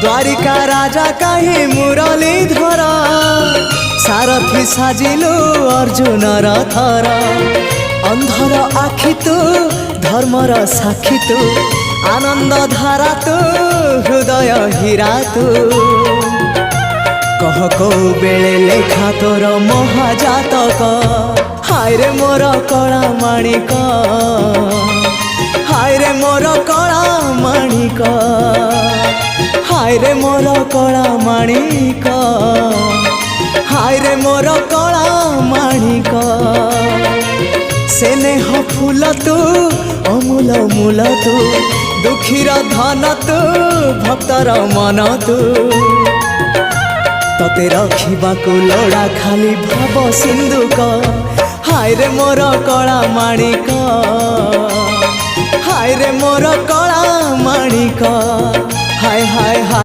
द्वारिका राजा कहीं मुरलीधर सारथी साजिलु अर्जुनर थर अंधर आखि तू धर्मर साक्षी तू आनंद धारा तू हृदय हीरा तू कह को बेले लेखा तोर महाजातक हाय रे मोर कला माणिक हाय रे मोर कला माणिक हाय रे मोर कला माणिक हाय रे मोर कला माणिक स्नेह फूल तू अमूल मूल तू दुखीर धन तू भक्तर मन तू तते रखिबाकू लोड़ा खाली भाव सिंधुक हाय रे मोर कला माणिक हाय रे मोर कला माणिक हाय हाय हाय।